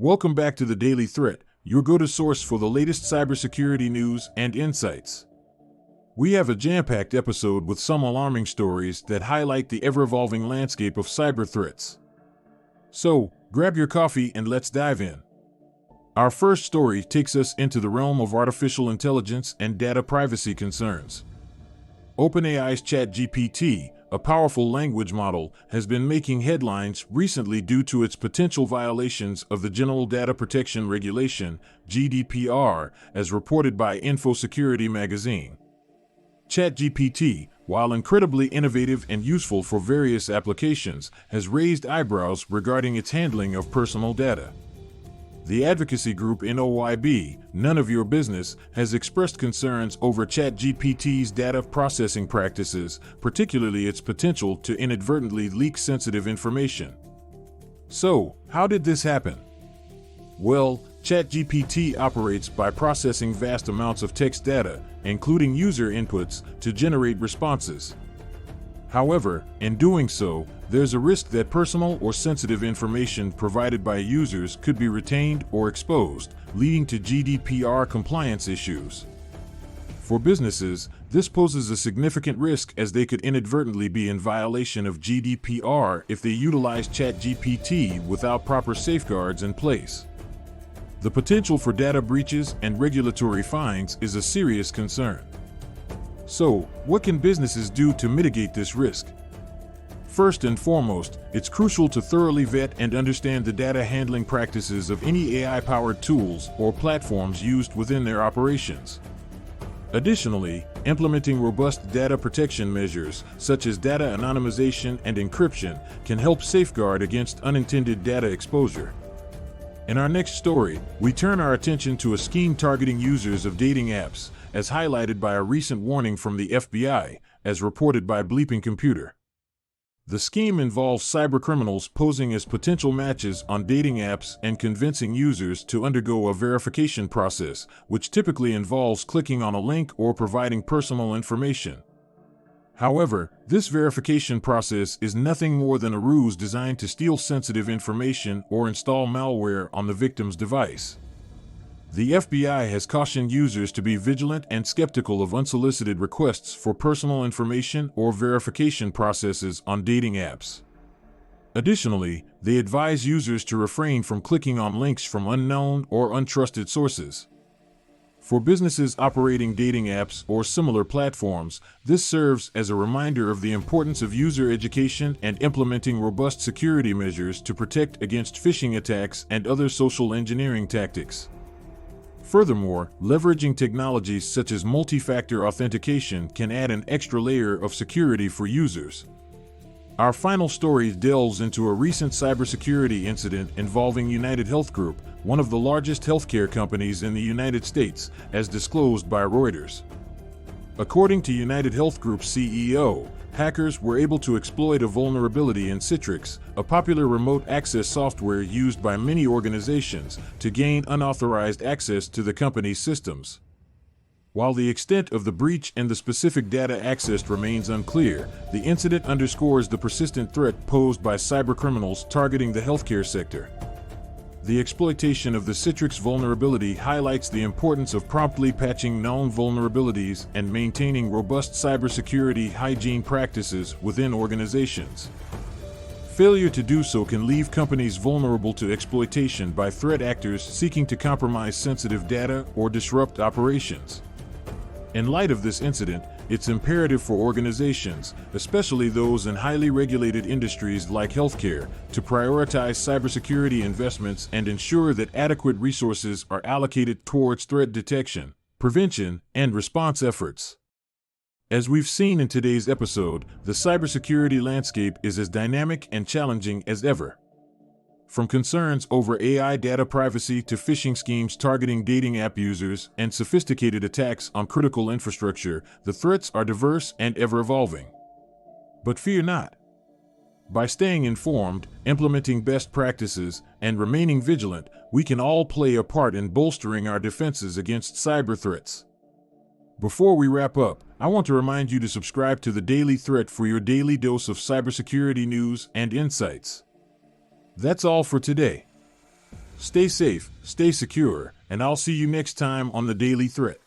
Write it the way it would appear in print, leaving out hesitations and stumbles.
Welcome back to the Daily Threat, your go-to source for the latest cybersecurity news and insights. We have a jam-packed episode with some alarming stories that highlight the ever-evolving landscape of cyber threats. So, grab your coffee and let's dive in. Our first story takes us into the realm of artificial intelligence and data privacy concerns. OpenAI's ChatGPT, a powerful language model, has been making headlines recently due to its potential violations of the General Data Protection Regulation, GDPR, as reported by InfoSecurity magazine. ChatGPT, while incredibly innovative and useful for various applications, has raised eyebrows regarding its handling of personal data. The advocacy group NOYB, None of Your Business, has expressed concerns over ChatGPT's data processing practices, particularly its potential to inadvertently leak sensitive information. So, how did this happen? Well, ChatGPT operates by processing vast amounts of text data, including user inputs, to generate responses. However, in doing so, there's a risk that personal or sensitive information provided by users could be retained or exposed, leading to GDPR compliance issues. For businesses, this poses a significant risk as they could inadvertently be in violation of GDPR if they utilize ChatGPT without proper safeguards in place. The potential for data breaches and regulatory fines is a serious concern. So, what can businesses do to mitigate this risk? First and foremost, it's crucial to thoroughly vet and understand the data handling practices of any AI-powered tools or platforms used within their operations. Additionally, implementing robust data protection measures, such as data anonymization and encryption, can help safeguard against unintended data exposure. In our next story, we turn our attention to a scheme targeting users of dating apps, as highlighted by a recent warning from the FBI, as reported by Bleeping Computer. The scheme involves cybercriminals posing as potential matches on dating apps and convincing users to undergo a verification process, which typically involves clicking on a link or providing personal information. However, this verification process is nothing more than a ruse designed to steal sensitive information or install malware on the victim's device. The FBI has cautioned users to be vigilant and skeptical of unsolicited requests for personal information or verification processes on dating apps. Additionally, they advise users to refrain from clicking on links from unknown or untrusted sources. For businesses operating dating apps or similar platforms, this serves as a reminder of the importance of user education and implementing robust security measures to protect against phishing attacks and other social engineering tactics. Furthermore, leveraging technologies such as multi-factor authentication can add an extra layer of security for users. Our final story delves into a recent cybersecurity incident involving UnitedHealth Group, one of the largest healthcare companies in the United States, as disclosed by Reuters. According to UnitedHealth Group's CEO, hackers were able to exploit a vulnerability in Citrix, a popular remote access software used by many organizations, to gain unauthorized access to the company's systems. While the extent of the breach and the specific data accessed remains unclear, the incident underscores the persistent threat posed by cybercriminals targeting the healthcare sector. The exploitation of the Citrix vulnerability highlights the importance of promptly patching known vulnerabilities and maintaining robust cybersecurity hygiene practices within organizations. Failure to do so can leave companies vulnerable to exploitation by threat actors seeking to compromise sensitive data or disrupt operations. In light of this incident, it's imperative for organizations, especially those in highly regulated industries like healthcare, to prioritize cybersecurity investments and ensure that adequate resources are allocated towards threat detection, prevention, and response efforts. As we've seen in today's episode, the cybersecurity landscape is as dynamic and challenging as ever. From concerns over AI data privacy to phishing schemes targeting dating app users and sophisticated attacks on critical infrastructure, the threats are diverse and ever-evolving. But fear not. By staying informed, implementing best practices, and remaining vigilant, we can all play a part in bolstering our defenses against cyber threats. Before we wrap up, I want to remind you to subscribe to the Daily Threat for your daily dose of cybersecurity news and insights. That's all for today. Stay safe, stay secure, and I'll see you next time on the Daily Threat.